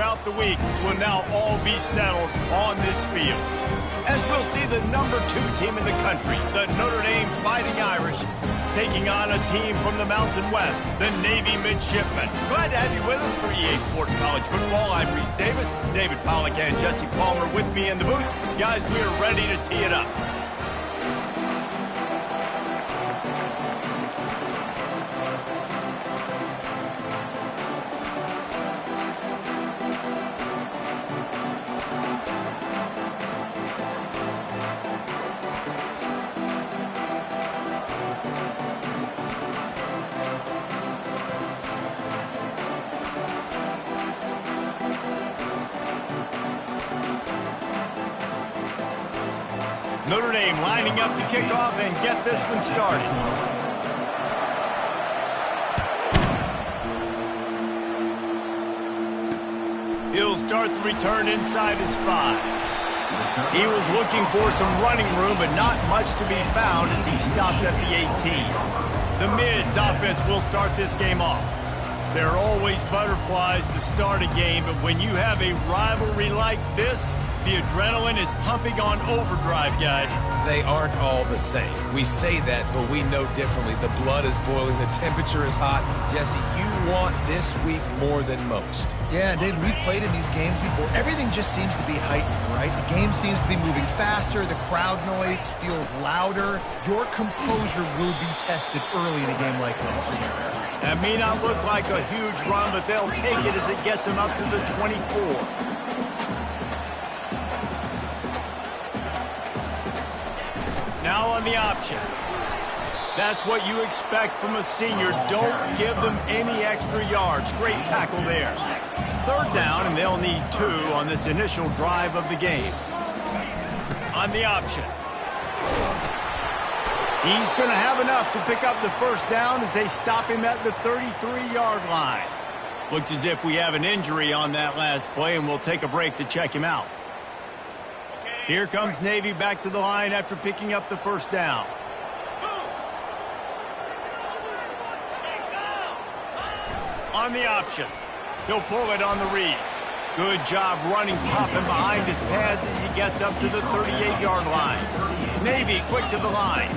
throughout the week will now all be settled on this field. As we'll see the number 2 team in the country, the Notre Dame Fighting Irish, taking on a team from the Mountain West, the Navy Midshipmen. Glad to have you with us for EA Sports College Football. I'm Reese Davis, David Pollack and Jesse Palmer with me in the booth. Guys, we are ready to tee it up. Notre Dame lining up to kick off and get this one started. He'll start the return inside his 5. He was looking for some running room, but not much to be found as he stopped at the 18. The Mids offense will start this game off. There are always butterflies to start a game, but when you have a rivalry like this, the adrenaline is pumping on overdrive, guys. They aren't all the same. We say that, but we know differently. The blood is boiling. The temperature is hot. Jesse, you want this week more than most. Yeah, David, we've played in these games before. Everything just seems to be heightened, right? The game seems to be moving faster. The crowd noise feels louder. Your composure will be tested early in a game like this. That may not look like a huge run, but they'll take it as it gets them up to the 24. Now on the option. That's what you expect from a senior. Don't give them any extra yards. Great tackle there. 3rd down, and they'll need 2 on this initial drive of the game. On the option. He's going to have enough to pick up the 1st down as they stop him at the 33-yard line. Looks as if we have an injury on that last play, and we'll take a break to check him out. Here comes Navy back to the line after picking up the 1st down. On the option. He'll pull it on the read. Good job running top and behind his pads as he gets up to the 38-yard line. Navy quick to the line.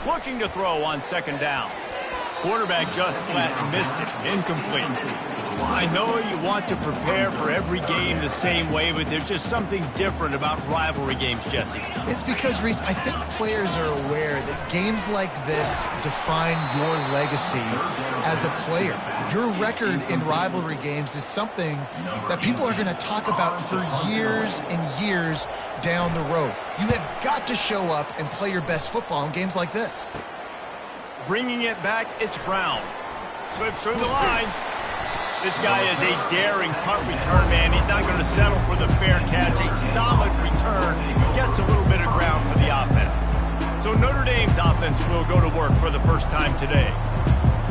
Looking to throw on 2nd down. Quarterback just flat missed it. Incomplete. I know you want to prepare for every game the same way, but there's just something different about rivalry games, Jesse. It's because, Reese, I think players are aware that games like this define your legacy as a player. Your record in rivalry games is something that people are going to talk about for years and years down the road. You have got to show up and play your best football in games like this. Bringing it back, it's Brown. Slips through the line. This guy is a daring punt return man. He's not going to settle for the fair catch. A solid return. Gets a little bit of ground for the offense. So Notre Dame's offense will go to work for the first time today.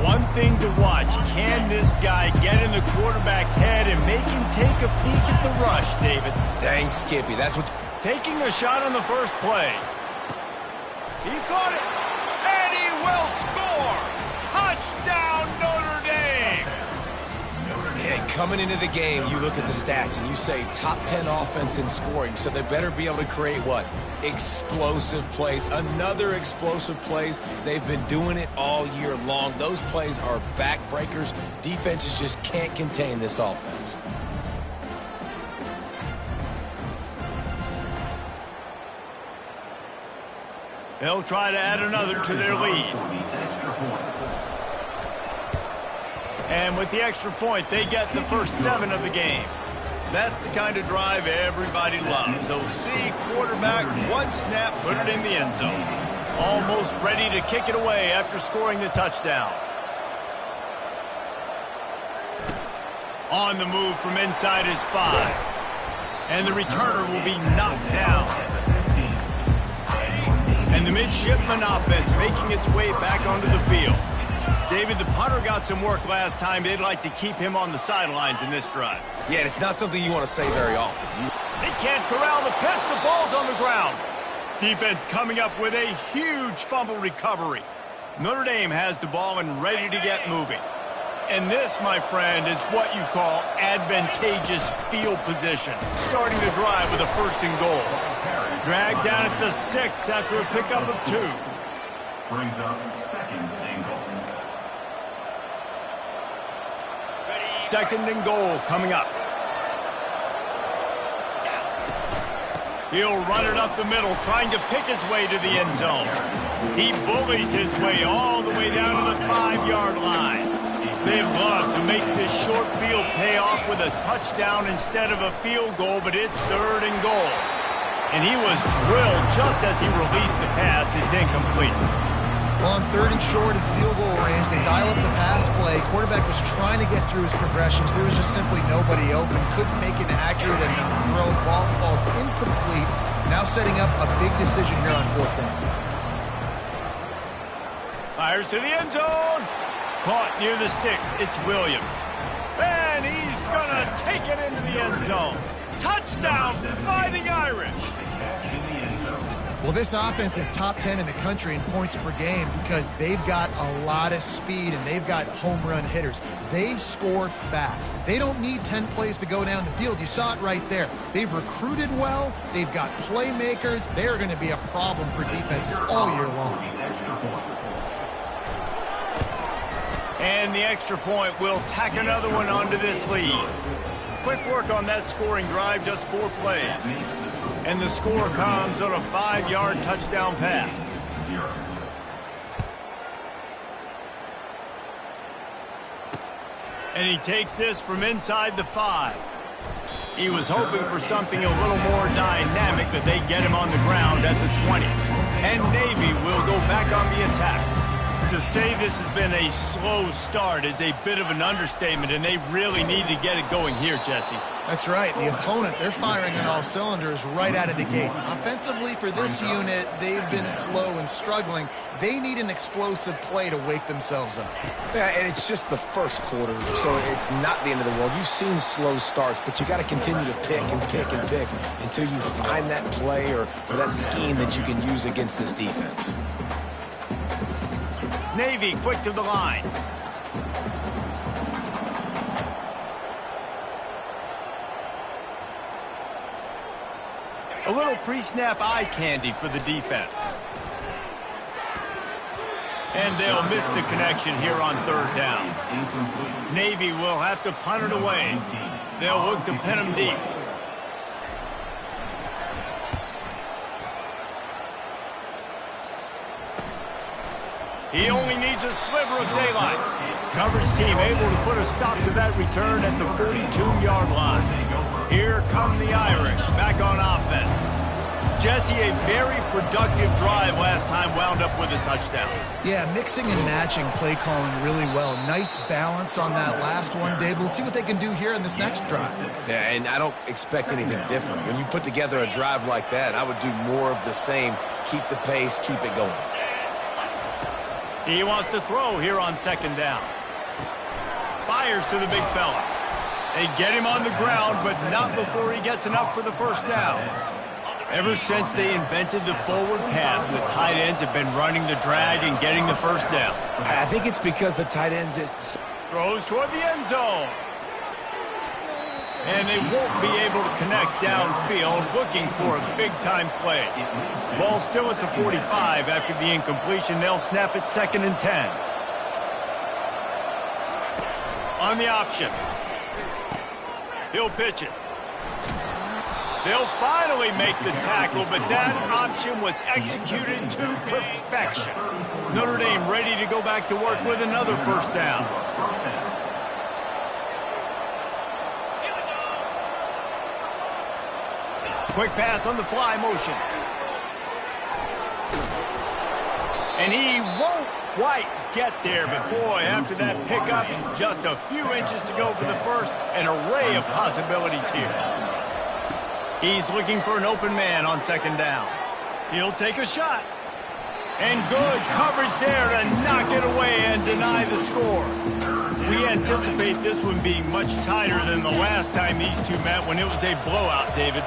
One thing to watch, can this guy get in the quarterback's head and make him take a peek at the rush, David? Dang, Skippy, that's what... Taking a shot on the first play. He caught it, and he will score! Touchdown, Notre Dame! And coming into the game, you look at the stats and you say top 10 offense in scoring, so they better be able to create what? Explosive plays. Another explosive plays. They've been doing it all year long. Those plays are backbreakers. Defenses just can't contain this offense. They'll try to add another to their lead. And with the extra point, they get the first 7 of the game. That's the kind of drive everybody loves. So see quarterback, one snap, put it in the end zone. Almost ready to kick it away after scoring the touchdown. On the move from inside his 5. And the returner will be knocked down. And the midshipman offense making its way back onto the field. David, the punter got some work last time. They'd like to keep him on the sidelines in this drive. Yeah, it's not something you want to say very often. They can't corral the pitch. The ball's on the ground. Defense coming up with a huge fumble recovery. Notre Dame has the ball and ready to get moving. And this, my friend, is what you call advantageous field position. Starting the drive with a 1st and goal. Dragged down at the 6 after a pickup of 2. Brings up 2nd and goal. 2nd and goal coming up. He'll run it up the middle, trying to pick his way to the end zone. He bullies his way all the way down to the 5-yard line. They'd love to make this short field pay off with a touchdown instead of a field goal, but it's 3rd and goal. And he was drilled just as he released the pass. It's incomplete. Well, on 3rd and short and field goal range, they dial up the pass play. Quarterback was trying to get through his progressions. There was just simply nobody open. Couldn't make an accurate enough throw. Ball falls incomplete. Now setting up a big decision here on 4th down. Fires to the end zone. Caught near the sticks. It's Williams. And he's going to take it into the end zone. Touchdown, Fighting Irish. Well, this offense is top 10 in the country in points per game because they've got a lot of speed and they've got home run hitters. They score fast. They don't need 10 plays to go down the field. You saw it right there. They've recruited well. They've got playmakers. They're going to be a problem for defenses all year long. And the extra point will tack another one onto this lead. Quick work on that scoring drive, just 4 plays. And the score comes on a 5-yard touchdown pass. And he takes this from inside the 5. He was hoping for something a little more dynamic, but they get him on the ground at the 20. And Navy will go back on the attack. To say this has been a slow start is a bit of an understatement, and they really need to get it going here, Jesse. That's right. The opponent, they're firing on all cylinders right out of the gate. Offensively, for this unit, they've been slow and struggling. They need an explosive play to wake themselves up. Yeah, and it's just the first quarter, so it's not the end of the world. You've seen slow starts, but you got to continue to pick and pick and pick until you find that play or that scheme that you can use against this defense. Navy quick to the line. A little pre-snap eye candy for the defense. And they'll miss the connection here on 3rd down. Navy will have to punt it away. They'll look to pin him deep. He only needs a sliver of daylight. Coverage team able to put a stop to that return at the 42-yard line. Here come the Irish back on offense. Jesse, a very productive drive last time, wound up with a touchdown. Yeah, mixing and matching play calling really well. Nice balance on that last one, Dave. Let's see what they can do here in this next drive. Yeah, and I don't expect anything different. When you put together a drive like that, I would do more of the same. Keep the pace, keep it going. He wants to throw here on 2nd down. Fires to the big fella. They get him on the ground, but not before he gets enough for the 1st down. Ever since they invented the forward pass, the tight ends have been running the drag and getting the 1st down. I think it's because the tight ends just Throws toward the end zone. And they won't be able to connect downfield, looking for a big-time play. Ball still at the 45 after the incompletion. They'll snap it 2nd and 10. On the option. He'll pitch it. They'll finally make the tackle, but that option was executed to perfection. Notre Dame ready to go back to work with another 1st down. Quick pass on the fly motion. And he won't quite get there, but boy, after that pickup, just a few inches to go for the 1st, an array of possibilities here. He's looking for an open man on 2nd down. He'll take a shot. And good coverage there to knock it away and deny the score. We anticipate this one being much tighter than the last time these two met when it was a blowout, David.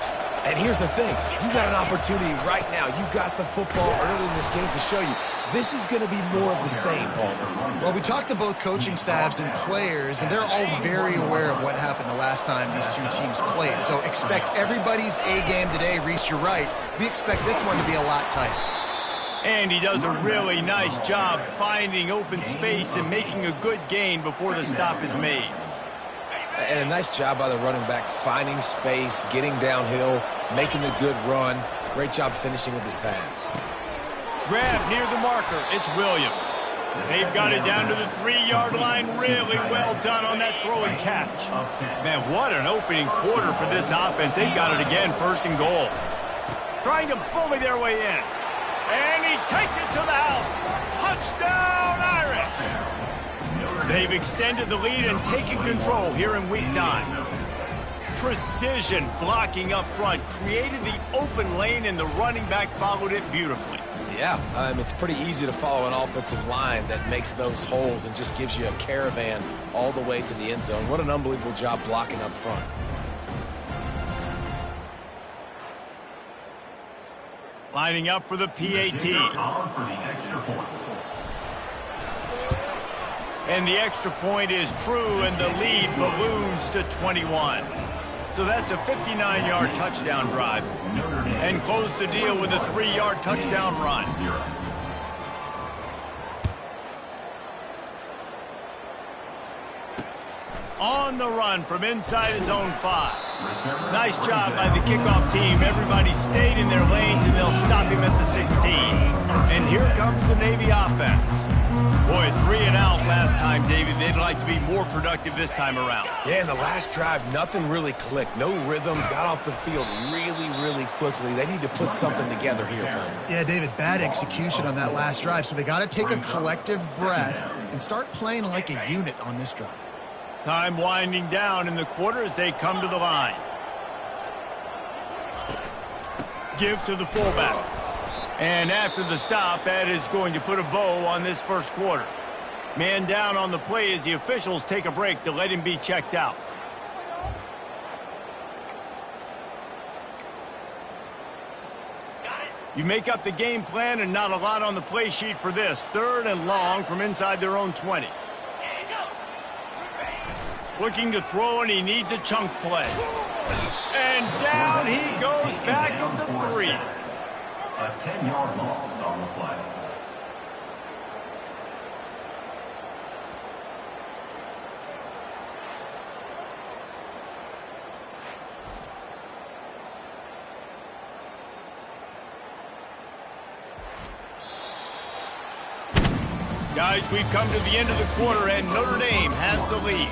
And here's the thing. You got an opportunity right now. You got the football early in this game to show you. This is going to be more of the same, Palmer. Well, we talked to both coaching staffs and players, and they're all very aware of what happened the last time these two teams played. So expect everybody's A game today. Reese, you're right. We expect this one to be a lot tighter. And he does a really nice job finding open space and making a good gain before the stop is made. And a nice job by the running back, finding space, getting downhill, making a good run. Great job finishing with his pads. Grab near the marker. It's Williams. They've got it down to the 3-yard line. Really well done on that throw and catch. Man, what an opening quarter for this offense. They've got it again, 1st and goal. Trying to bully their way in. And he takes it to the house. Touchdown, Irish. They've extended the lead and taken control here in Week 9. Precision blocking up front. Created the open lane, and the running back followed it beautifully. Yeah, it's pretty easy to follow an offensive line that makes those holes and just gives you a caravan all the way to the end zone. What an unbelievable job blocking up front. Lining up for the PAT. And the extra point is true, and the lead balloons to 21. So that's a 59-yard touchdown drive. And close the deal with a 3-yard touchdown run. On the run from inside his own 5. Nice job by the kickoff team. Everybody stayed in their lanes, and they'll stop him at the 16. And here comes the Navy offense. Boy, 3 and out last time, David. They'd like to be more productive this time around. Yeah, in the last drive, nothing really clicked. No rhythm. Got off the field really quickly. They need to put something together here, Palmer. Yeah, David, bad execution on that last drive. So they got to take a collective breath and start playing like a unit on this drive. Time winding down in the quarter as they come to the line. Give to the fullback. And after the stop, that is going to put a bow on this first quarter. Man down on the play as the officials take a break to let him be checked out. You make up the game plan and not a lot on the play sheet for this. 3rd and long from inside their own 20. Looking to throw, and he needs a chunk play. And down he goes back at the 3. A 10-yard loss on the play. Guys, we've come to the end of the quarter, and Notre Dame has the lead.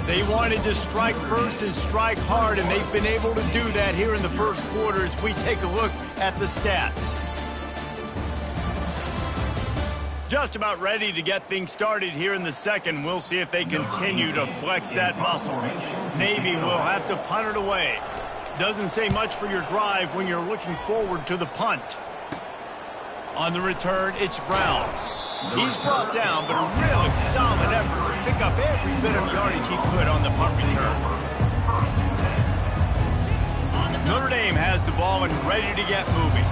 They wanted to strike first and strike hard, and they've been able to do that here in the first quarter as we take a look at the stats. Just about ready to get things started here in the second. We'll see if they continue to flex that muscle. Navy will have to punt it away. Doesn't say much for your drive when you're looking forward to the punt. On the return, it's Brown. He's brought down, but a real solid effort to pick up every bit of yardage he could on the punt return. Notre Dame has the ball and ready to get moving.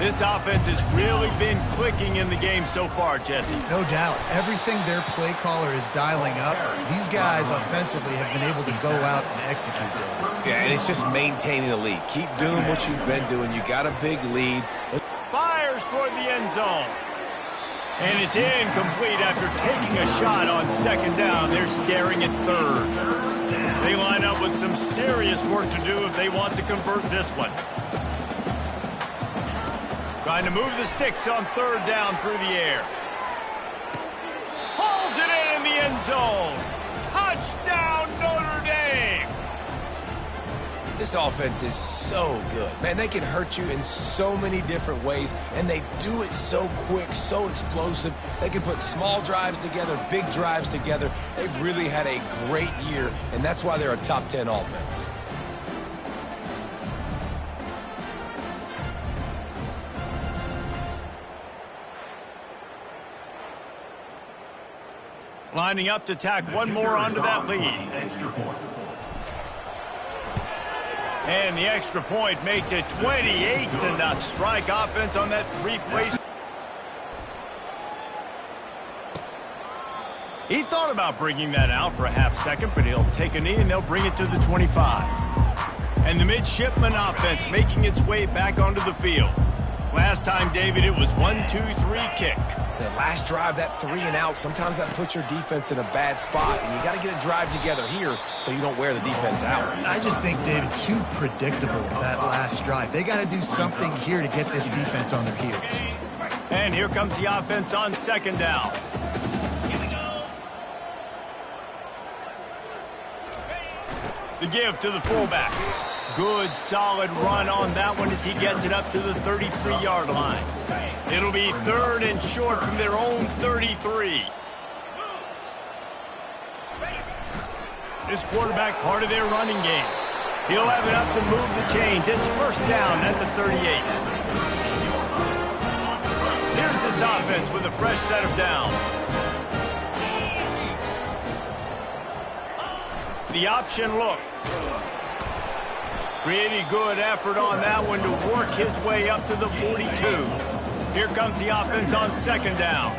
This offense has really been clicking in the game so far, Jesse. No doubt. Everything their play caller is dialing up, these guys offensively have been able to go out and execute it. Yeah, and it's just maintaining the lead. Keep doing what you've been doing. You got a big lead. Fires toward the end zone. And it's incomplete after taking a shot on 2nd down. They're staring at 3rd. They line up with some serious work to do if they want to convert this one. Trying to move the sticks on 3rd down through the air. Hauls it in the end zone. Touchdown, Notre Dame. This offense is so good. Man, they can hurt you in so many different ways, and they do it so quick, so explosive. They can put small drives together, big drives together. They've really had a great year, and that's why they're a top 10 offense. Lining up to tack one more onto that lead. And the extra point makes it 28-0. Strike offense on that replay. He thought about bringing that out for a half second, but he'll take a knee and they'll bring it to the 25. And the midshipman offense making its way back onto the field. Last time, David, it was 1-2-3 kick. The last drive, that 3 and out, sometimes that puts your defense in a bad spot, and you got to get a drive together here so you don't wear the defense out. I just think, David, too predictable, that last drive. They got to do something here to get this defense on their heels. And here comes the offense on second down. The give to the fullback. Good, solid run on that one as he gets it up to the 33-yard line. It'll be 3rd and short from their own 33. This quarterback part of their running game. He'll have enough to move the chains. It's 1st down at the 38. Here's this offense with a fresh set of downs. The option look. Pretty good effort on that one to work his way up to the 42. Here comes the offense on second down.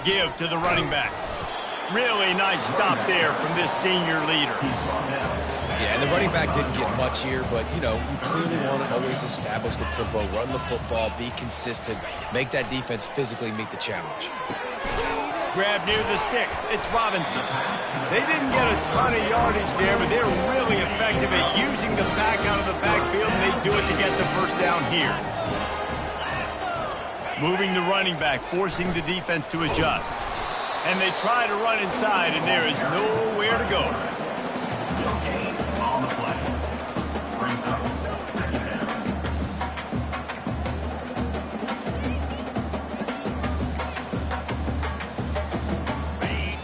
Give to the running back. Really nice stop there from this senior leader. Yeah, and the running back didn't get much here, but, you know, you clearly want to always establish the tempo, run the football, be consistent, make that defense physically meet the challenge. Grab near the sticks. It's Robinson. They didn't get a ton of yardage there, but they're really effective at using the back out of the backfield, and they do it to get the 1st down here. Moving the running back, forcing the defense to adjust. And they try to run inside, and there is nowhere to go. On the play. Brings up 2nd down.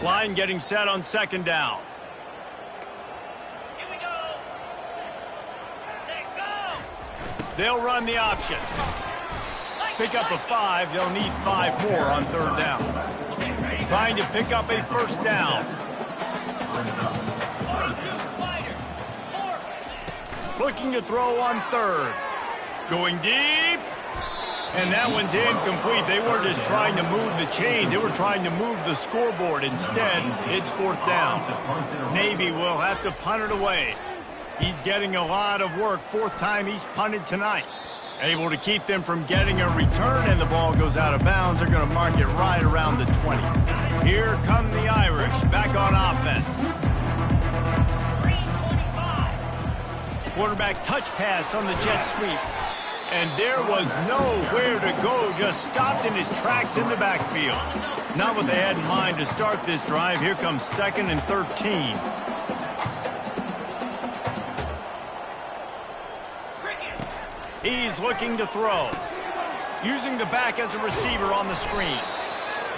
Line getting set on 2nd down. Here we go. Let's go. They'll run the option. Pick up a 5. They'll need 5 more on 3rd down. Trying to pick up a 1st down. 42 spider. 4. Looking to throw on 3rd. Going deep. And that one's incomplete. They weren't just trying to move the chains. They were trying to move the scoreboard. Instead, it's 4th down. Navy will have to punt it away. He's getting a lot of work. 4th time he's punted tonight. Able to keep them from getting a return, and the ball goes out of bounds. They're going to mark it right around the 20. Here come the Irish back on offense. 325. Quarterback touch pass on the jet sweep. And there was nowhere to go, just stopped in his tracks in the backfield. Not what they had in mind to start this drive. Here comes 2nd and 13. He's looking to throw. Using the back as a receiver on the screen.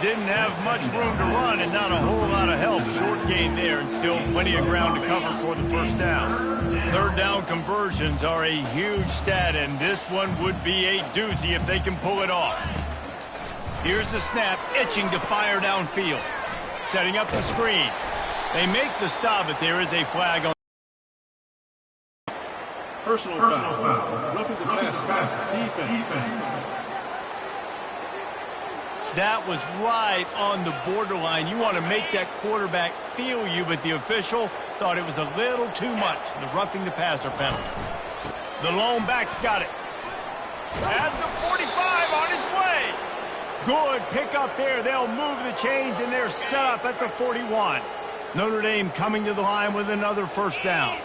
Didn't have much room to run and not a whole lot of help. Short gain there and still plenty of ground to cover for the 1st down. 3rd down conversions are a huge stat, and this one would be a doozy if they can pull it off. Here's the snap, itching to fire downfield. Setting up the screen. They make the stop, but there is a flag on. Personal foul. Roughing the passer. Defense. That was right on the borderline. You want to make that quarterback feel you, but the official thought it was a little too much, the roughing the passer penalty. The lone back's got it. At the 45 on its way. Good pickup there. They'll move the chains, and they're set up at the 41. Notre Dame coming to the line with another 1st down.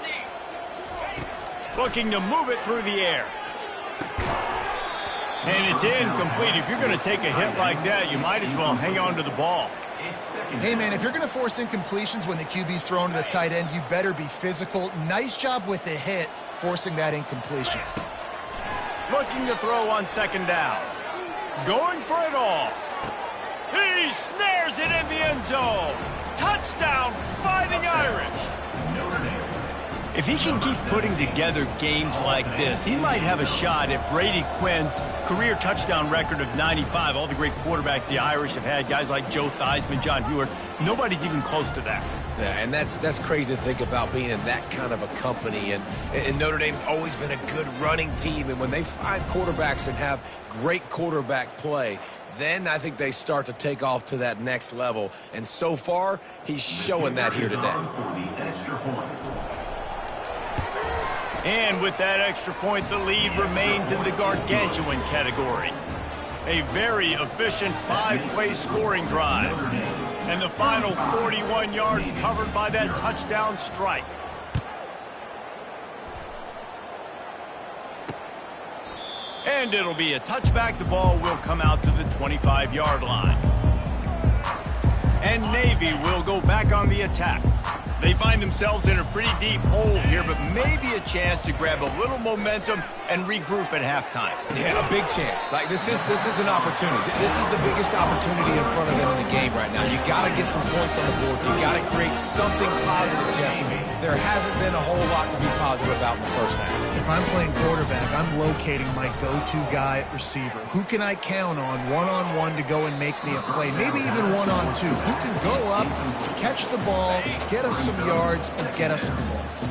Looking to move it through the air. And it's incomplete. If you're going to take a hit like that, you might as well hang on to the ball. Hey, man, if you're going to force incompletions when the QB's thrown to the tight end, you better be physical. Nice job with the hit, forcing that incompletion. Looking to throw on 2nd down. Going for it all. He snares it in the end zone. Touchdown, Fighting Irish. If he can keep putting together games like this, he might have a shot at Brady Quinn's career touchdown record of 95. All the great quarterbacks the Irish have had, guys like Joe Theismann, John Hewart, nobody's even close to that. Yeah, and that's crazy to think about being in that kind of a company. And Notre Dame's always been a good running team. And when they find quarterbacks and have great quarterback play, then I think they start to take off to that next level. And so far, he's showing that here today. And with that extra point, the lead remains in the gargantuan category. A very efficient 5-play scoring drive. And the final 41 yards covered by that touchdown strike. And it'll be a touchback. The ball will come out to the 25-yard line. And Navy will go back on the attack. They find themselves in a pretty deep hole here, but maybe a chance to grab a little momentum and regroup at halftime. Yeah, a big chance. Like this is an opportunity. This is the biggest opportunity in front of them in the game right now. You got to get some points on the board. You got to create something positive, Jesse. There hasn't been a whole lot to be positive about in the first half. If I'm playing quarterback, I'm locating my go-to guy at receiver. Who can I count on one-on-one to go and make me a play? Maybe even one-on-two. Who can go up, catch the ball, get us some yards, and get us some points?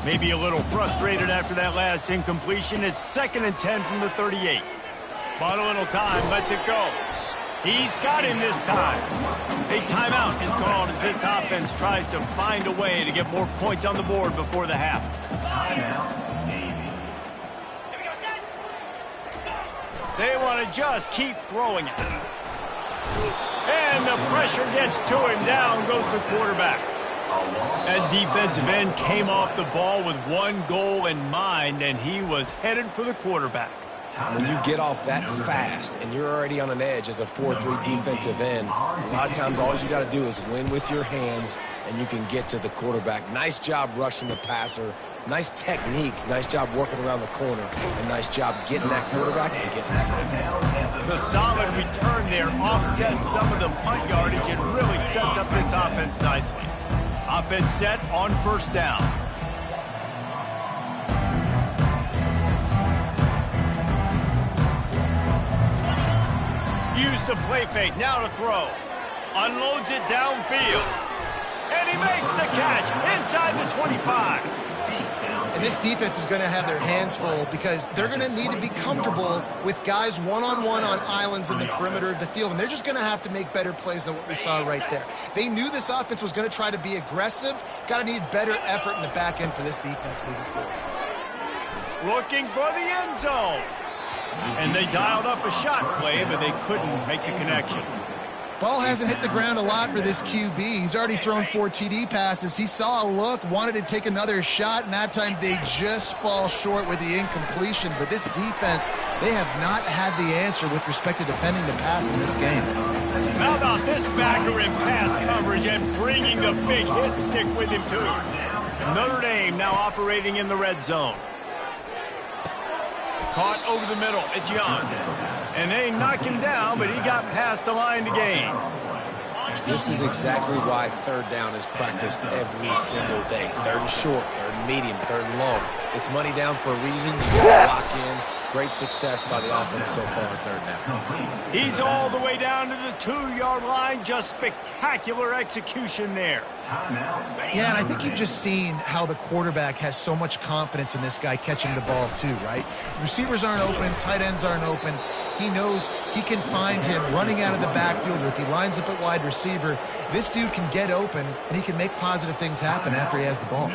Maybe a little frustrated after that last incompletion. It's 2nd and 10 from the 38. But a little time, lets it go. He's got him this time. A timeout is called as this offense tries to find a way to get more points on the board before the half. They want to just keep throwing it. And the pressure gets to him. Down goes the quarterback. That defensive end came off the ball with one goal in mind, and he was headed for the quarterback. When you get off that fast and you're already on an edge as a 4-3 defensive end, a lot of times all you got to do is win with your hands, and you can get to the quarterback. Nice job rushing the passer. Nice technique. Nice job working around the corner. And nice job getting that quarterback and getting the sack. The solid return there offsets some of the punt yardage and really sets up this offense nicely. Offense set on first down. Use the play fake, now to throw. Unloads it downfield. And he makes the catch inside the 25. And this defense is going to have their hands full because they're going to need to be comfortable with guys one-on-one on islands in the perimeter of the field. And they're just going to have to make better plays than what we saw right there. They knew this offense was going to try to be aggressive. Got to need better effort in the back end for this defense moving forward. Looking for the end zone. And they dialed up a shot play, but they couldn't make the connection. Ball hasn't hit the ground a lot for this QB. He's already thrown 4 TD passes. He saw a look, wanted to take another shot, and that time they just fall short with the incompletion. But this defense, they have not had the answer with respect to defending the pass in this game. How about this backer in pass coverage and bringing the big hit stick with him, too? Notre Dame now operating in the red zone. Caught over the middle. It's Young. And they knock him down, but he got past the line to gain. This is exactly why third down is practiced every single day. Third and short, third and medium, third and long. It's money down for a reason. You got to lock in. Great success by the offense so far on third down. He's all the way down to the 2-yard line. Just spectacular execution there. Yeah, and I think you've just seen how the quarterback has so much confidence in this guy catching the ball too, right? Receivers aren't open, tight ends aren't open. He knows he can find him running out of the backfield, or if he lines up at wide receiver, this dude can get open, and he can make positive things happen after he has the ball.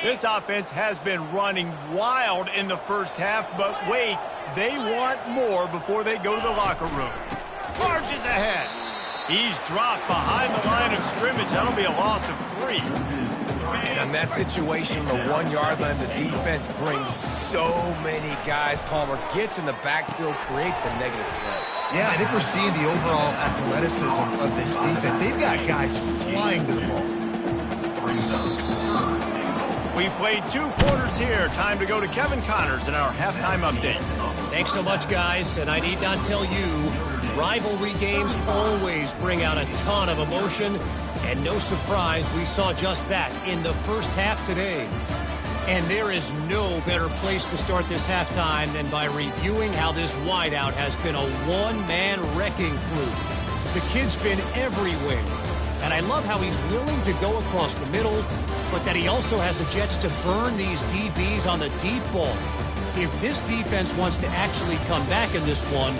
This offense has been running wild in the first half, but wait, they want more before they go to the locker room. Marches ahead. He's dropped behind the line of scrimmage. That'll be a loss of 3. And in that situation, the 1-yard line, the defense brings so many guys. Palmer gets in the backfield, creates the negative threat. Yeah, I think we're seeing the overall athleticism of this defense. They've got guys flying to the ball. We've played 2 quarters here. Time to go to Kevin Connors in our halftime update. Thanks so much, guys. And I need not tell you, Rivalry games always bring out a ton of emotion, and no surprise we saw just that in the first half today. And there is no better place to start this halftime than by reviewing how this wideout has been a one-man wrecking crew. The kid's been everywhere, and I love how he's willing to go across the middle, but that he also has the jets to burn these DBs on the deep ball. If this defense wants to actually come back in this one,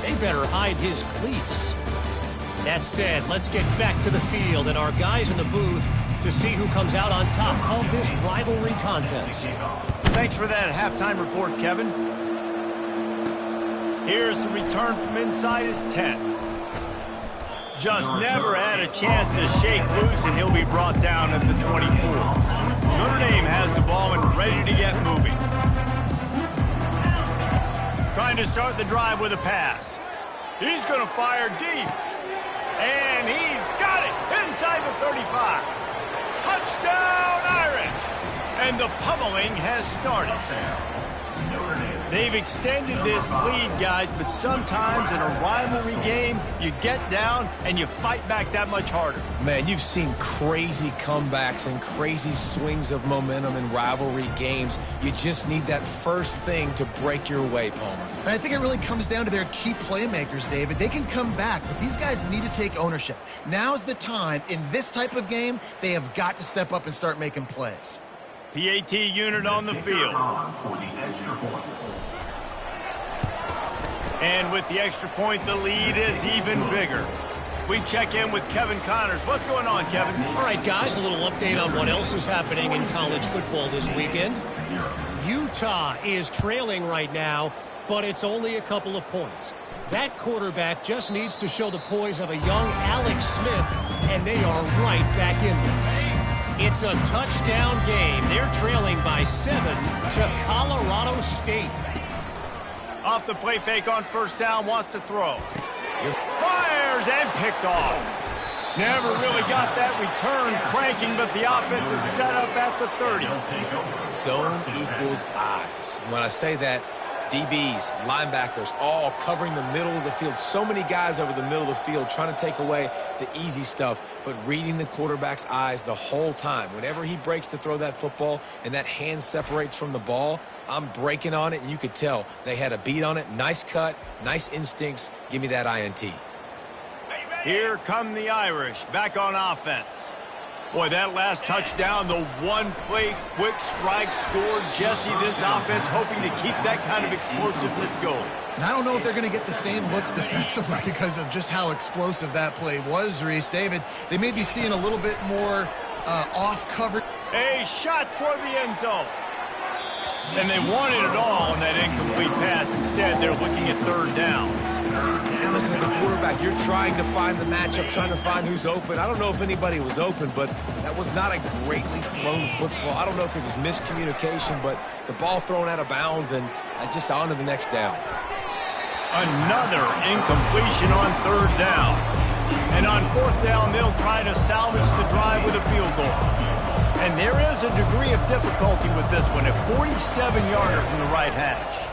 they better hide his cleats. That said, let's get back to the field and our guys in the booth to see who comes out on top of this rivalry contest. Thanks for that halftime report, Kevin. Here's the return from inside his 10. Just never had a chance to shake loose, and he'll be brought down at the 24. Notre Dame has the ball and ready to get moving. Trying to start the drive with a pass. He's going to fire deep. And he's got it inside the 35. Touchdown, Irish! And the pummeling has started. They've extended this lead, guys, but sometimes in a rivalry game, you get down and you fight back that much harder. Man, you've seen crazy comebacks and crazy swings of momentum in rivalry games. You just need that first thing to break your way, Palmer. And I think it really comes down to their key playmakers, David. They can come back, but these guys need to take ownership. Now's the time. In this type of game, they have got to step up and start making plays. PAT unit on the field. And with the extra point, the lead is even bigger. We check in with Kevin Connors. What's going on, Kevin? All right, guys, a little update on what else is happening in college football this weekend. Utah is trailing right now, but it's only a couple of points. That quarterback just needs to show the poise of a young Alex Smith, and they are right back in this. It's a touchdown game. They're trailing by 7 to Colorado State. Off the play fake on first down, wants to throw. Fires and picked off. Never really got that return cranking, but the offense is set up at the 30. Zone equals eyes. When I say that, DBs, linebackers, all covering the middle of the field. So many guys over the middle of the field trying to take away the easy stuff, but reading the quarterback's eyes the whole time. Whenever he breaks to throw that football and that hand separates from the ball, I'm breaking on it, and you could tell they had a beat on it. Nice cut, nice instincts. Give me that INT. Here come the Irish, back on offense. Boy, that last touchdown, the one-play quick strike scored. Jesse, this offense hoping to keep that kind of explosiveness going. And I don't know if they're going to get the same looks defensively because of just how explosive that play was, Reese. David, they may be seeing a little bit more off cover. A shot toward the end zone. And they wanted it all on that incomplete pass. Instead, they're looking at third down. And listen, as a quarterback, you're trying to find the matchup, trying to find who's open. I don't know if anybody was open, but that was not a greatly thrown football. I don't know if it was miscommunication, but the ball thrown out of bounds and just on to the next down. Another incompletion on third down. And on fourth down, they'll try to salvage the drive with a field goal. And there is a degree of difficulty with this one, a 47-yarder from the right hash.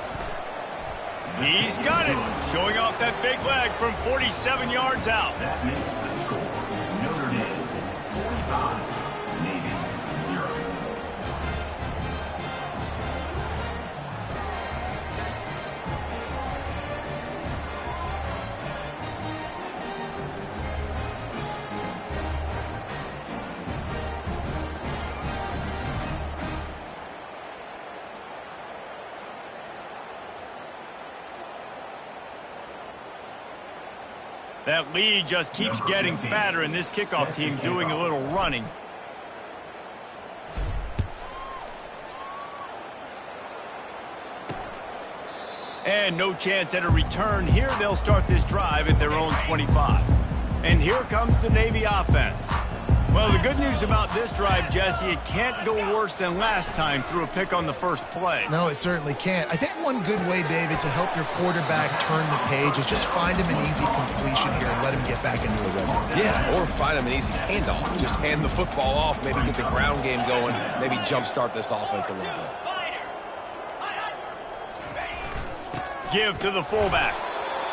He's got it, showing off that big leg from 47 yards out. That makes the score Notre Dame 45, Navy 0. That lead just keeps getting fatter, and this kickoff team doing a little running. And no chance at a return here. They'll start this drive at their own 25. And here comes the Navy offense. Well, the good news about this drive, Jesse, it can't go worse than last time through a pick on the first play. No, it certainly can't. I think one good way, David, to help your quarterback turn the page is just find him an easy completion here and let him get back into a rhythm. Yeah, or find him an easy handoff. Just hand the football off, maybe get the ground game going, maybe jumpstart this offense a little bit. Give to the fullback.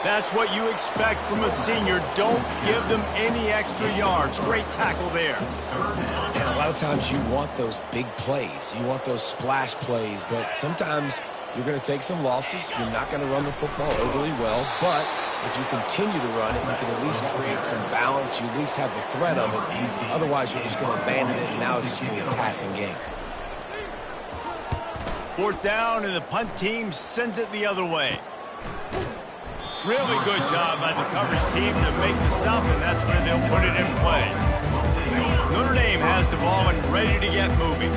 That's what you expect from a senior. Don't give them any extra yards. Great tackle there. And a lot of times you want those big plays. You want those splash plays, but sometimes you're going to take some losses. You're not going to run the football overly well, but if you continue to run it, you can at least create some balance. You at least have the threat of it. Otherwise, you're just going to abandon it, and now it's just going to be a passing game. 4th down, and the punt team sends it the other way. Really good job by the coverage team to make the stop, and that's where they'll put it in play. Notre Dame has the ball and ready to get moving.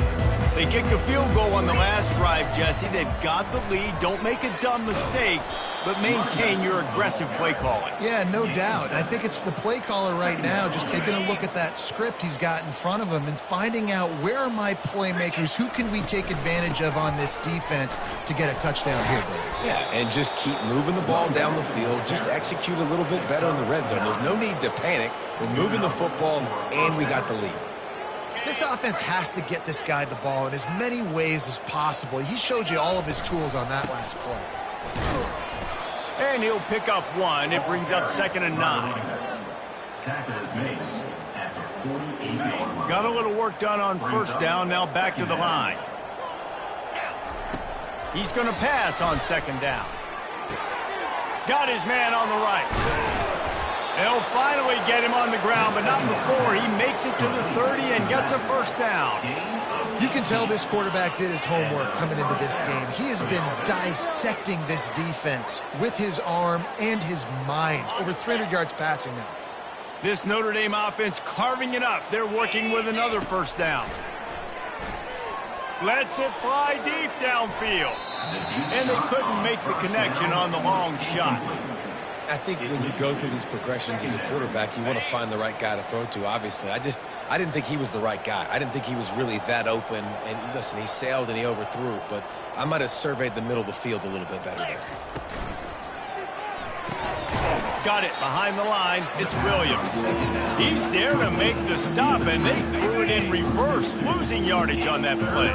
They kicked a field goal on the last drive, Jesse. They've got the lead. Don't make a dumb mistake, but maintain your aggressive play calling. Yeah, no doubt. I think it's the play caller right now just taking a look at that script he's got in front of him and finding out where are my playmakers, who can we take advantage of on this defense to get a touchdown here, Dave. Yeah, and just keep moving the ball down the field. Just execute a little bit better in the red zone. There's no need to panic. We're moving the football, and we got the lead. This offense has to get this guy the ball in as many ways as possible. He showed you all of his tools on that last play. And he'll pick up 1. It brings up 2nd and 9. Tackle is made at the 48-yard line. Got a little work done on 1st down. Now back to the line. He's going to pass on 2nd down. Got his man on the right. They'll finally get him on the ground, but not before he makes it to the 30 and gets a 1st down. You can tell this quarterback did his homework coming into this game. He has been dissecting this defense with his arm and his mind. Over 300 yards passing now. This Notre Dame offense carving it up. They're working with another 1st down. Lets it fly deep downfield. And they couldn't make the connection on the long shot. I think when you go through these progressions as a quarterback, you want to find the right guy to throw to, obviously. I didn't think he was the right guy. I didn't think he was really that open. And listen, he sailed and he overthrew it, but I might have surveyed the middle of the field a little bit better there. Got it behind the line. It's Williams. He's there to make the stop, and they threw it in reverse, losing yardage on that play.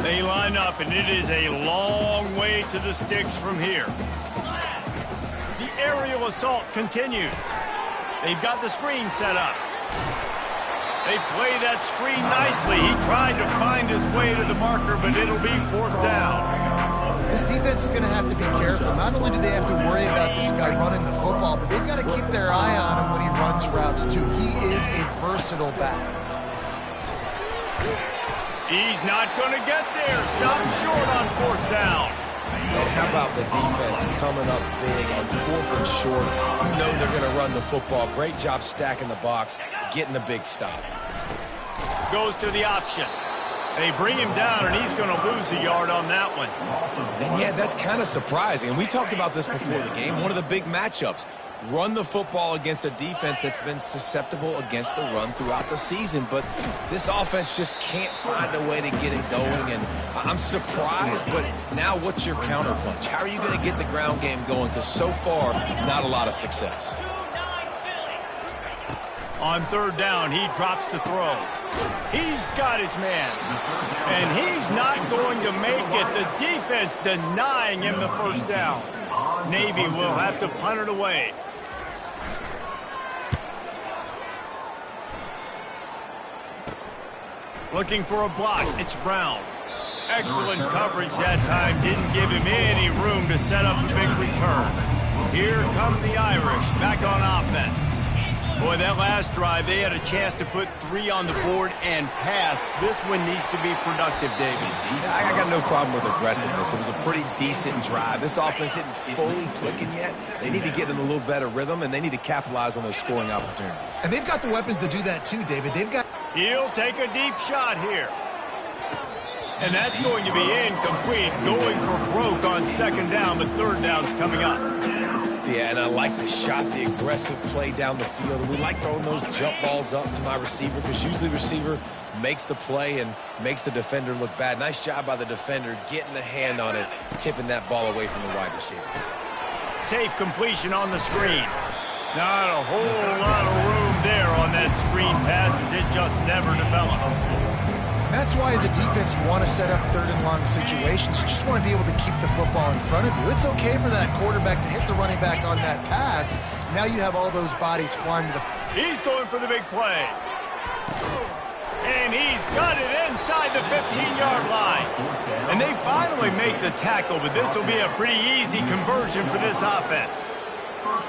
They line up, and it is a long way to the sticks from here. The aerial assault continues. They've got the screen set up. They play that screen nicely. He tried to find his way to the marker, but it'll be 4th down. This defense is going to have to be careful. Not only do they have to worry about this guy running the football, but they've got to keep their eye on him when he runs routes, too. He is a versatile back. He's not going to get there. Stop short on 4th down. And how about the defense coming up big on 4th and short? You know they're going to run the football. Great job stacking the box, getting the big stop. Goes to the option. They bring him down, and he's going to lose a yard on that one. And yeah, that's kind of surprising. And we talked about this before the game. One of the big matchups. Run the football against a defense that's been susceptible against the run throughout the season. But this offense just can't find a way to get it going. And I'm surprised, but now what's your counterpunch? How are you going to get the ground game going? Because so far, not a lot of success. On 3rd down, he drops to throw. He's got his man. And he's not going to make it. The defense denying him the 1st down. Navy will have to punt it away. Looking for a block. It's Brown. Excellent coverage that time. Didn't give him any room to set up a big return. Here come the Irish back on offense. Boy, that last drive, they had a chance to put 3 on the board and passed. This one needs to be productive, David. I got no problem with aggressiveness. It was a pretty decent drive. This offense isn't fully clicking yet. They need to get in a little better rhythm, and they need to capitalize on those scoring opportunities. And they've got the weapons to do that too, David. They've got... He'll take a deep shot here. And that's going to be incomplete. Going for broke on 2nd down, but 3rd down's coming up. Yeah, and I like the shot, the aggressive play down the field. And we like throwing those jump balls up to my receiver because usually the receiver makes the play and makes the defender look bad. Nice job by the defender getting a hand on it, tipping that ball away from the wide receiver. Safe completion on the screen. Not a whole lot of room there on that screen pass as it just never developed. That's why as a defense you want to set up third and long situations. You just want to be able to keep the football in front of you. It's okay for that quarterback to hit the running back on that pass. Now you have all those bodies flying to the... He's going for the big play. And he's got it inside the 15-yard line. And they finally make the tackle, but this will be a pretty easy conversion for this offense.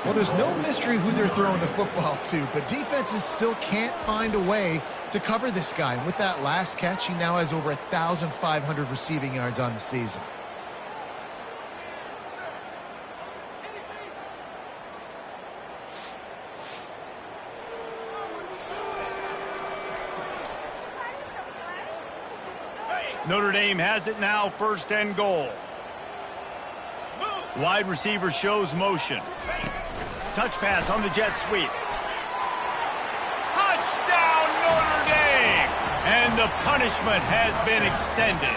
Well, there's no mystery who they're throwing the football to, but defenses still can't find a way to cover this guy. And with that last catch, he now has over 1,500 receiving yards on the season. Notre Dame has it now, 1st and goal. Wide receiver shows motion. Touch pass on the jet sweep. Touchdown, Notre Dame! And the punishment has been extended.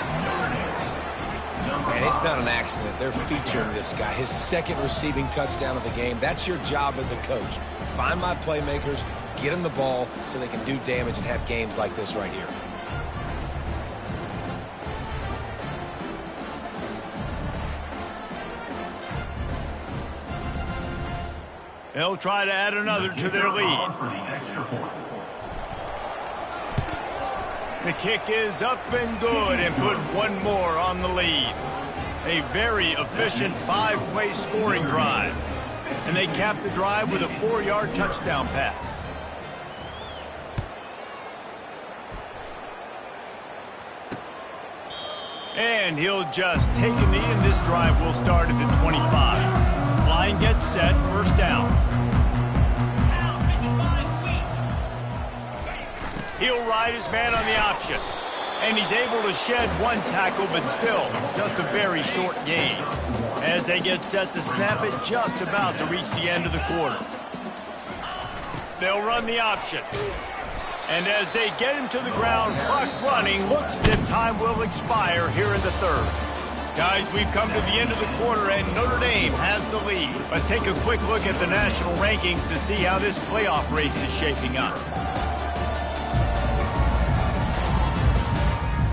And it's not an accident. They're featuring this guy. His 2nd receiving touchdown of the game. That's your job as a coach. Find my playmakers, get them the ball so they can do damage and have games like this right here. They'll try to add another to their lead. For the extra point. The kick is up and good and put one more on the lead. A very efficient 5-play scoring drive. And they cap the drive with a 4-yard touchdown pass. And he'll just take a knee, and this drive will start at the 25. Line gets set, 1st down. He'll ride his man on the option. And he's able to shed one tackle, but still just a very short gain. As they get set to snap it, just about to reach the end of the quarter. They'll run the option. And as they get him to the ground, clock running, looks as if time will expire here in the 3rd. Guys, we've come to the end of the quarter, and Notre Dame has the lead. Let's take a quick look at the national rankings to see how this playoff race is shaping up.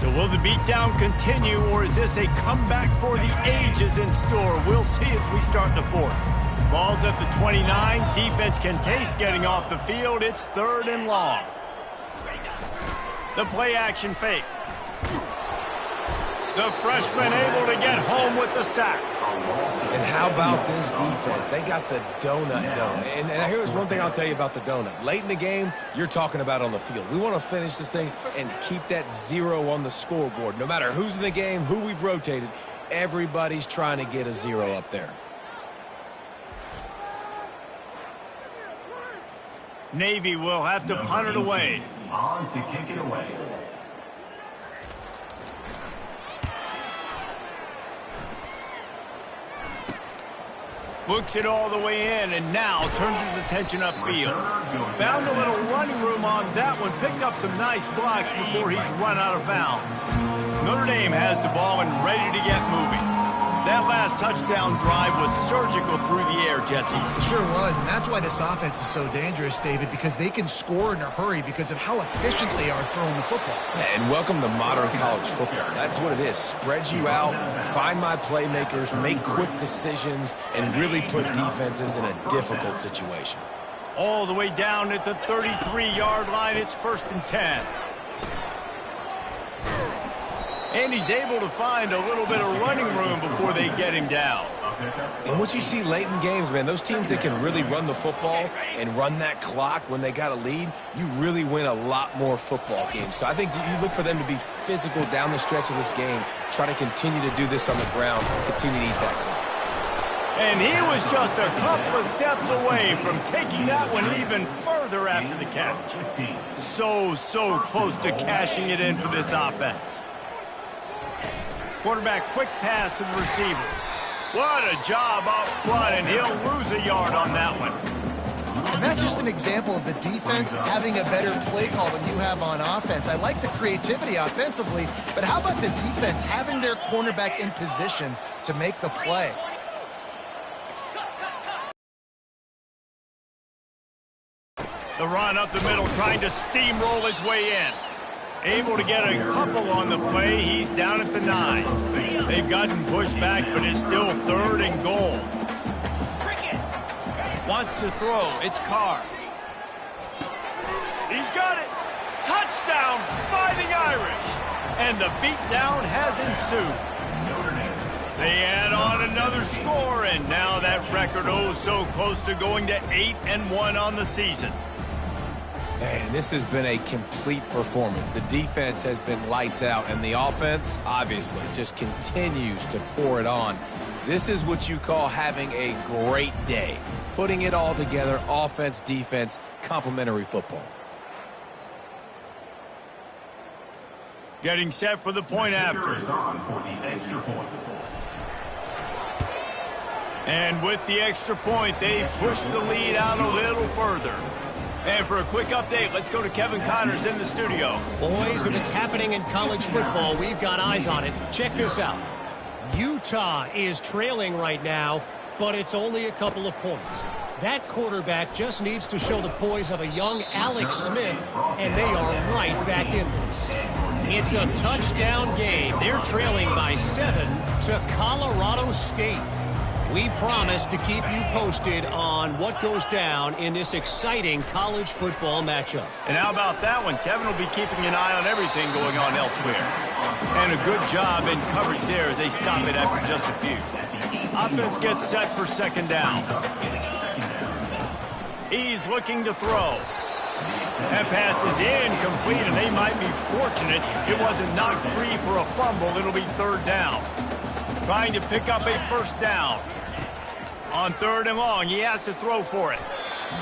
So will the beatdown continue, or is this a comeback for the ages in store? We'll see as we start the 4th. Ball's at the 29. Defense can taste getting off the field. It's 3rd and long. The play action fake. The freshman able to get home with the sack. And how about this defense? They got the donut going. And here's one thing I'll tell you about the donut. Late in the game, you're talking about on the field. We want to finish this thing and keep that 0 on the scoreboard. No matter who's in the game, who we've rotated, everybody's trying to get a 0 up there. Navy will have to punt it away. On to kick it away. Looks it all the way in, and now turns his attention upfield. Found a little running room on that one. Picked up some nice blocks before he's run out of bounds. Notre Dame has the ball and ready to get moving. That last touchdown drive was surgical through the air, Jesse. It sure was, and that's why this offense is so dangerous, David, because they can score in a hurry because of how efficient they are throwing the football. And welcome to modern college football. That's what it is. Spread you out, find my playmakers, make quick decisions, and really put defenses in a difficult situation. All the way down at the 33-yard line, it's 1st and 10. And he's able to find a little bit of running room before they get him down. And what you see late in games, man, those teams that can really run the football and run that clock when they got a lead, you really win a lot more football games. So I think you look for them to be physical down the stretch of this game, try to continue to do this on the ground, continue to eat that clock. And he was just a couple of steps away from taking that one even further after the catch. So close to cashing it in for this offense. Quarterback quick pass to the receiver. What a job up front, and he'll lose a yard on that one. And that's just an example of the defense having a better play call than you have on offense. I like the creativity offensively, but how about the defense having their cornerback in position to make the play? The run up the middle, trying to steamroll his way in. Able to get a couple on the play. He's down at the 9. They've gotten pushed back, but it's still 3rd and goal. Wants to throw. It's Carr. He's got it. Touchdown, Fighting Irish. And the beatdown has ensued. They add on another score, and now that record so close to going to 8-1 on the season. Man, this has been a complete performance. The defense has been lights out, and the offense, obviously, just continues to pour it on. This is what you call having a great day. Putting it all together, offense, defense, complementary football. Getting set for the point after. And with the extra point, they push the lead out a little further. And for a quick update, let's go to Kevin Connors in the studio. Boys, if it's happening in college football, we've got eyes on it. Check this out. Utah is trailing right now, but it's only a couple of points. That quarterback just needs to show the poise of a young Alex Smith, and they are right back in this. It's a touchdown game. They're trailing by 7 to Colorado State. We promise to keep you posted on what goes down in this exciting college football matchup. And how about that one? Kevin will be keeping an eye on everything going on elsewhere. And a good job in coverage there as they stop it after just a few. Offense gets set for 2nd down. He's looking to throw. That pass is incomplete, and they might be fortunate it wasn't knocked free for a fumble. It'll be 3rd down. Trying to pick up a 1st down. On 3rd and long, he has to throw for it.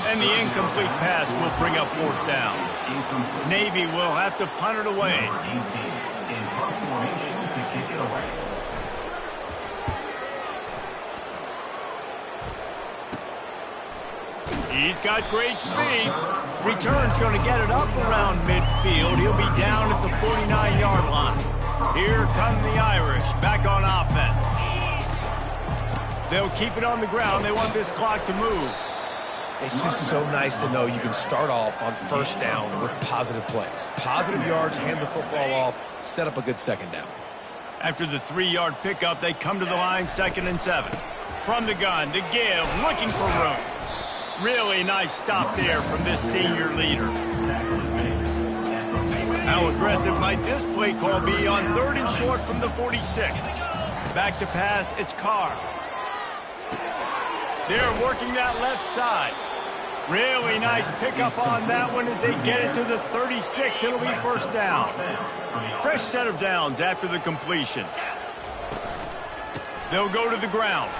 And the incomplete pass will bring up 4th down. Navy will have to punt it away. He's got great speed. Return's going to get it up around midfield. He'll be down at the 49-yard line. Here come the Irish back on offense. They'll keep it on the ground. They want this clock to move. It's just so nice to know you can start off on 1st down with positive plays. Positive yards, hand the football off, set up a good 2nd down. After the 3-yard pickup, they come to the line 2nd and 7. From the gun to give, looking for room. Really nice stop there from this senior leader. How aggressive might this play call be on 3rd and short from the 46? Back to pass, it's Carr. They're working that left side. Really nice pickup on that one as they get it to the 36. It'll be 1st down. Fresh set of downs after the completion. They'll go to the ground.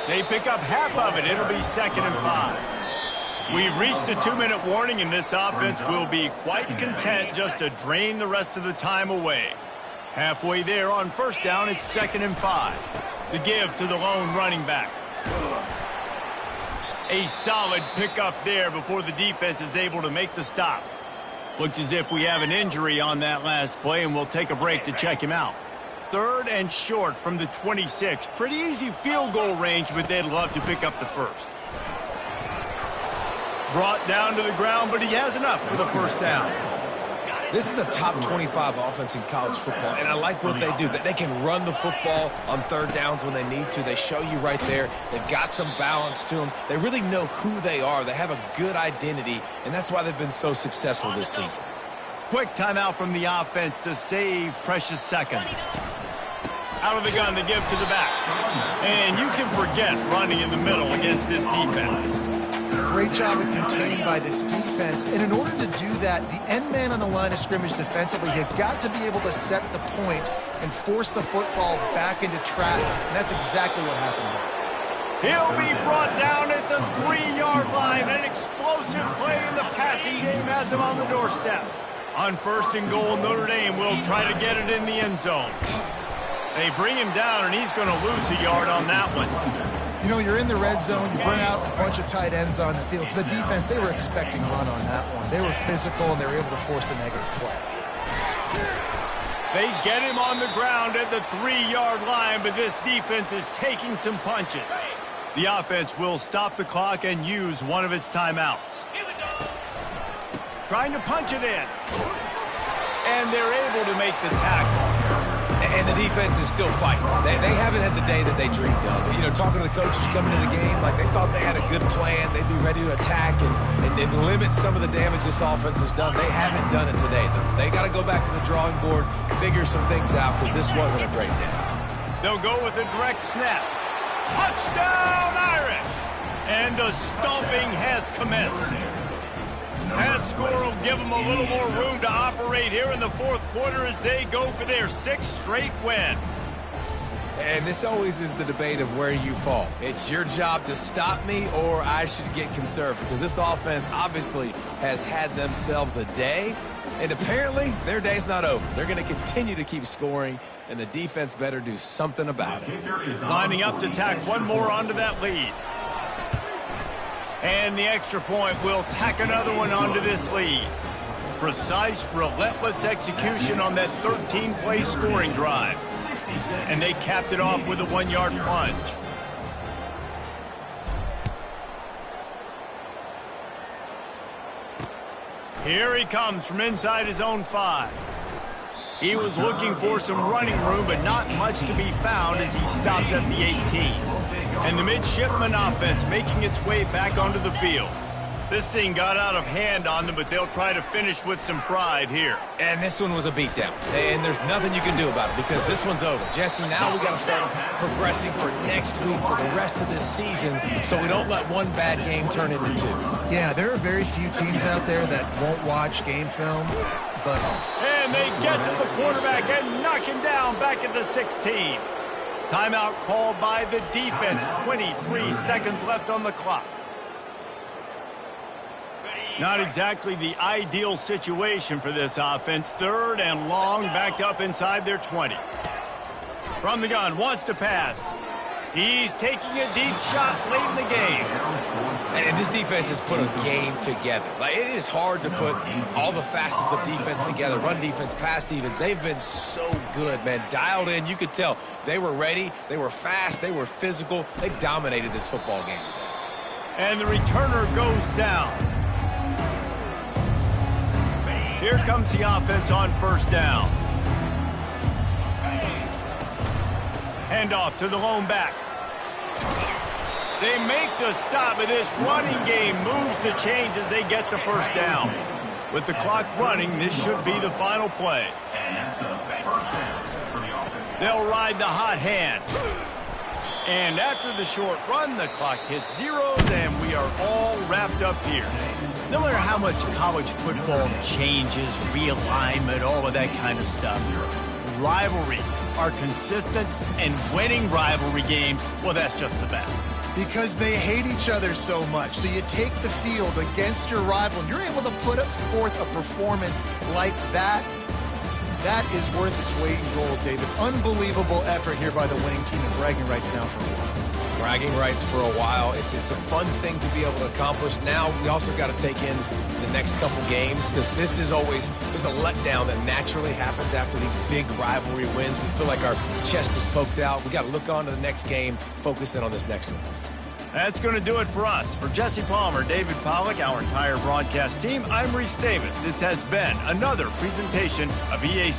They pick up half of it. It'll be 2nd and 5. We've reached the 2-minute warning, and this offense will be quite content just to drain the rest of the time away. Halfway there on 1st down, it's 2nd and 5. The give to the lone running back. A solid pickup there before the defense is able to make the stop. Looks as if we have an injury on that last play, and we'll take a break to check him out. 3rd and short from the 26. Pretty easy field goal range, but they'd love to pick up the 1st. Brought down to the ground, but he has enough for the 1st down. This is a top 25 offense in college football, and I like what they do. They can run the football on 3rd downs when they need to. They show you right there. They've got some balance to them. They really know who they are. They have a good identity, and that's why they've been so successful this season. Quick timeout from the offense to save precious seconds. Out of the gun to give to the back. And you can forget running in the middle against this defense. Great job of containing by this defense. And in order to do that, the end man on the line of scrimmage defensively has got to be able to set the point and force the football back into traffic. And that's exactly what happened there. He'll be brought down at the 3-yard line. An explosive play in the passing game has him on the doorstep. On 1st and goal, Notre Dame will try to get it in the end zone. They bring him down, and he's going to lose a yard on that one. You know, you're in the red zone, you bring out a bunch of tight ends on the field. So the defense, they were expecting a run on that one. They were physical, and they were able to force the negative play. They get him on the ground at the 3-yard line, but this defense is taking some punches. The offense will stop the clock and use one of its timeouts. Trying to punch it in. and they're able to make the tackle. And the defense is still fighting. They haven't had the day that they dreamed of. You know, talking to the coaches coming into the game, like they thought they had a good plan. They'd be ready to attack and limit some of the damage this offense has done. They haven't done it today, though. They got to go back to the drawing board, figure some things out, because this wasn't a great day. They'll go with a direct snap. Touchdown, Irish! And the stomping has commenced. That score will give them a little more room to operate here in the fourth quarter as they go for their 6th straight win. And this always is the debate of where you fall. It's your job to stop me or I should get conserved, because this offense obviously has had themselves a day, and apparently their day's not over. They're going to continue to keep scoring, and the defense better do something about it. Lining up to tack one more onto that lead. And the extra point will tack another one onto this lead. Precise, relentless execution on that 13-play scoring drive. And they capped it off with a 1-yard plunge. Here he comes from inside his own 5. He was looking for some running room, but not much to be found as he stopped at the 18. And the midshipman offense making its way back onto the field. This thing got out of hand on them, but they'll try to finish with some pride here. And this one was a beatdown. And there's nothing you can do about it because this one's over. Jesse, now we got to start progressing for next week, for the rest of this season, so we don't let one bad game turn into 2. Yeah, there are very few teams out there that won't watch game film, but... And they get to the quarterback and knock him down back at the 16. Timeout called by the defense. 23 seconds left on the clock. Not exactly the ideal situation for this offense. 3rd and long, backed up inside their 20. From the gun, wants to pass. He's taking a deep shot late in the game. And this defense has put a game together. Like, it is hard to put all the facets of defense together. Run defense, pass defense. They've been so good, man. Dialed in. You could tell they were ready. They were fast. They were physical. They dominated this football game today. And the returner goes down. Here comes the offense on 1st down. Handoff to the lone back. They make the stop, but this running game moves the chains as they get the 1st down. With the clock running, this should be the final play. They'll ride the hot hand. And after the short run, the clock hits 0, and we are all wrapped up here. No matter how much college football changes, realignment, all of that kind of stuff, rivalries are consistent, and winning rivalry games, well, that's just the best. Because they hate each other so much. So you take the field against your rival, and you're able to put forth a performance like that. That is worth its weight in gold, David. Unbelievable effort here by the winning team, and bragging rights now for a while. Bragging rights for a while. It's a fun thing to be able to accomplish. Now we also got to take in the next couple games, because this is always, there's a letdown that naturally happens after these big rivalry wins. We feel like our chest is poked out. We got to look on to the next game, focus in on this next one. That's going to do it for us. For Jesse Palmer, David Pollack, our entire broadcast team, I'm Reese Davis. This has been another presentation of EA Sports.